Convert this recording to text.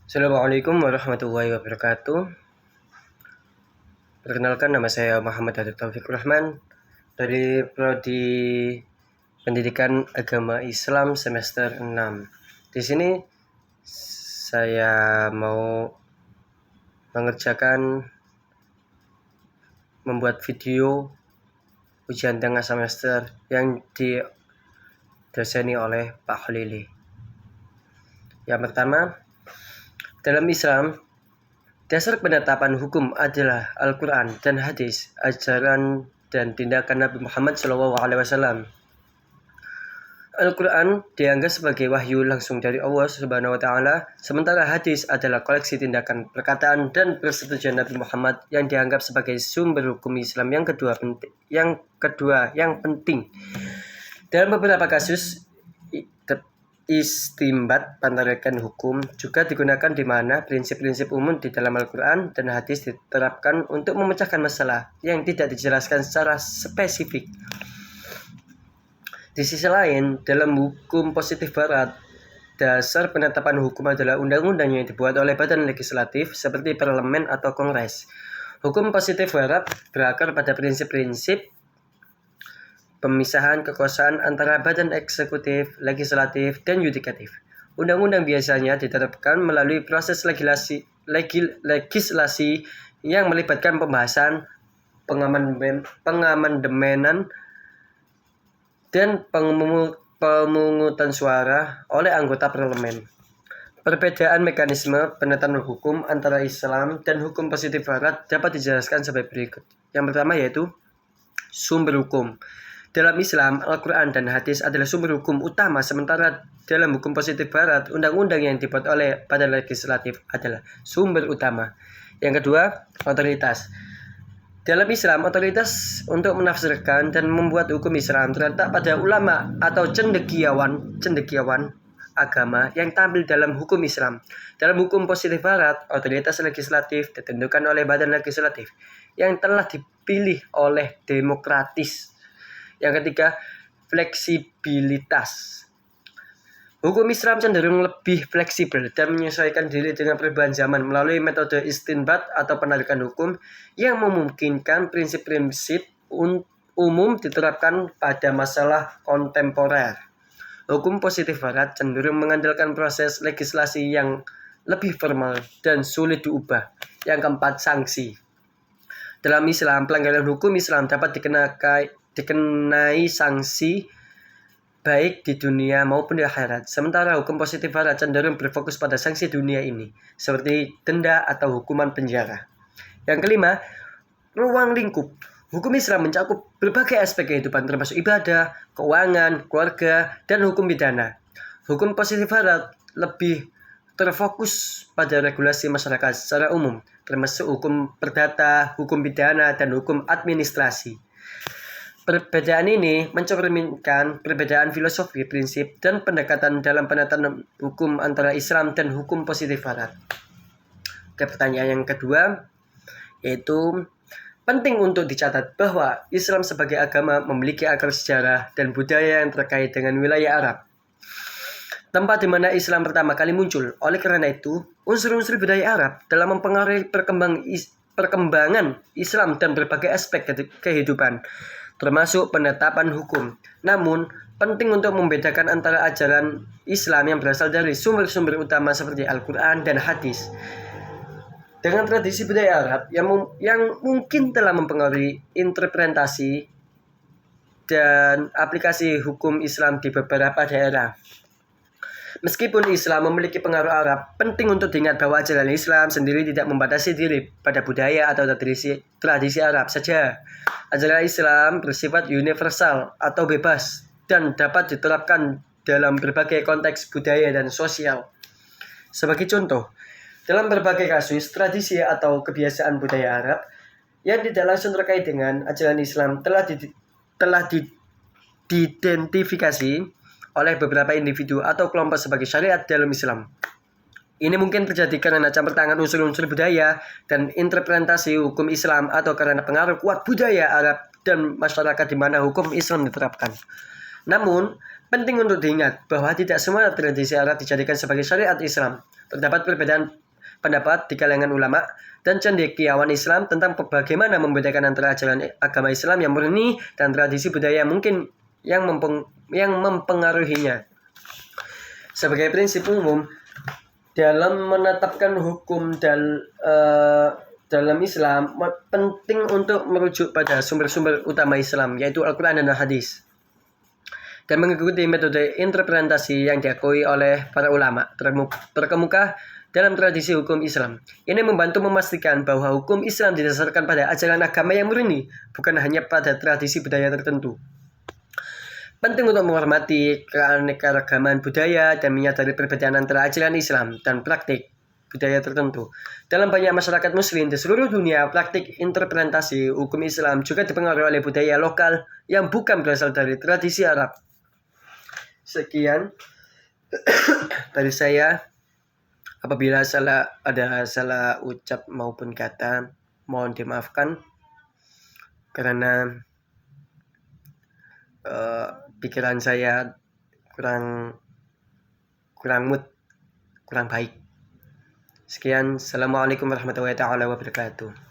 Assalamualaikum warahmatullahi wabarakatuh. Perkenalkan, nama saya Muhammad Hadid Taufikur Rahman dari Prodi Pendidikan Agama Islam semester 6. Di sini saya mau membuat video ujian tengah semester yang didoseni oleh Pak Khalili. Yang pertama, dalam Islam, dasar penetapan hukum adalah Al-Quran dan hadis, ajaran dan tindakan Nabi Muhammad SAW. Al-Quran dianggap sebagai wahyu langsung dari Allah Subhanahu wa Ta'ala, sementara hadis adalah koleksi tindakan, perkataan, dan persetujuan Nabi Muhammad yang dianggap sebagai sumber hukum Islam yang penting. Dalam beberapa kasus, istimbat penarikan hukum juga digunakan di mana prinsip-prinsip umum di dalam Al-Quran dan hadis diterapkan untuk memecahkan masalah yang tidak dijelaskan secara spesifik. Di sisi lain, dalam hukum positif barat, dasar penetapan hukum adalah undang-undang yang dibuat oleh badan legislatif seperti parlemen atau kongres. Hukum positif barat berakar pada prinsip-prinsip pemisahan kekuasaan antara badan eksekutif, legislatif, dan yudikatif. Undang-undang biasanya diterapkan melalui proses legislasi yang melibatkan pembahasan, pengamandemenan, dan pemungutan suara oleh anggota parlemen. Perbedaan mekanisme penetapan hukum antara Islam dan hukum positif barat dapat dijelaskan sebagai berikut. Yang pertama yaitu sumber hukum. Dalam Islam, Al-Quran dan hadis adalah sumber hukum utama, sementara dalam hukum positif barat, undang-undang yang dibuat oleh badan legislatif adalah sumber utama. Yang kedua, otoritas. Dalam Islam, otoritas untuk menafsirkan dan membuat hukum Islam terletak pada ulama atau cendekiawan agama yang tampil dalam hukum Islam. Dalam hukum positif barat, otoritas legislatif ditentukan oleh badan legislatif yang telah dipilih oleh demokratis. Yang ketiga, fleksibilitas. Hukum Islam cenderung lebih fleksibel dan menyesuaikan diri dengan perubahan zaman melalui metode istinbat atau penarikan hukum yang memungkinkan prinsip-prinsip umum diterapkan pada masalah kontemporer. Hukum positif barat cenderung mengandalkan proses legislasi yang lebih formal dan sulit diubah. Yang keempat, sanksi. Dalam Islam, pelanggaran hukum Islam dapat dikenai sanksi baik di dunia maupun di akhirat. Sementara hukum positif barat cenderung berfokus pada sanksi dunia ini, seperti denda atau hukuman penjara. Yang kelima, ruang lingkup. Hukum Islam mencakup berbagai aspek kehidupan termasuk ibadah, keuangan, keluarga, dan hukum pidana. Hukum positif barat lebih terfokus pada regulasi masyarakat secara umum, termasuk hukum perdata, hukum pidana, dan hukum administrasi. Perbedaan ini mencerminkan perbedaan filosofi, prinsip, dan pendekatan dalam penetapan hukum antara Islam dan hukum positif barat. Pertanyaan yang kedua, yaitu penting untuk dicatat bahwa Islam sebagai agama memiliki akar sejarah dan budaya yang terkait dengan wilayah Arab, tempat di mana Islam pertama kali muncul. Oleh karena itu, unsur-unsur budaya Arab dalam mempengaruhi perkembangan Islam dan berbagai aspek kehidupan, termasuk penetapan hukum. Namun, penting untuk membedakan antara ajaran Islam yang berasal dari sumber-sumber utama seperti Al-Quran dan hadis dengan tradisi budaya Arab yang mungkin telah mempengaruhi interpretasi dan aplikasi hukum Islam di beberapa daerah. Meskipun Islam memiliki pengaruh Arab, penting untuk diingat bahwa ajaran Islam sendiri tidak membatasi diri pada budaya atau tradisi Arab saja. Ajaran Islam bersifat universal atau bebas dan dapat diterapkan dalam berbagai konteks budaya dan sosial. Sebagai contoh, dalam berbagai kasus, tradisi atau kebiasaan budaya Arab yang tidak langsung terkait dengan ajaran Islam telah diidentifikasi oleh beberapa individu atau kelompok sebagai syariat dalam Islam. Ini mungkin terjadi karena campur tangan unsur-unsur budaya dan interpretasi hukum Islam atau karena pengaruh kuat budaya Arab dan masyarakat di mana hukum Islam diterapkan. Namun, penting untuk diingat bahwa tidak semua tradisi Arab dijadikan sebagai syariat Islam. Terdapat perbedaan pendapat di kalangan ulama dan cendekiawan Islam tentang bagaimana membedakan antara ajaran agama Islam yang murni dan tradisi budaya mungkin yang mempengaruhinya. Sebagai prinsip umum, dalam menetapkan hukum dalam Islam, penting untuk merujuk pada sumber-sumber utama Islam, yaitu Al-Quran dan Hadis, dan mengikuti metode interpretasi yang diakui oleh para ulama terkemuka dalam tradisi hukum Islam. Ini membantu memastikan bahwa hukum Islam didasarkan pada ajaran agama yang murni, bukan hanya pada tradisi budaya tertentu. Penting untuk menghormati keanekaragaman budaya dan menyadari perbedaan antara ajaran Islam dan praktik budaya tertentu. Dalam banyak masyarakat muslim di seluruh dunia, praktik interpretasi hukum Islam juga dipengaruhi oleh budaya lokal yang bukan berasal dari tradisi Arab. Sekian dari saya. Apabila ada salah ucap maupun kata, mohon dimaafkan karena pikiran saya kurang mood, kurang baik. Sekian, assalamualaikum warahmatullahi wabarakatuh.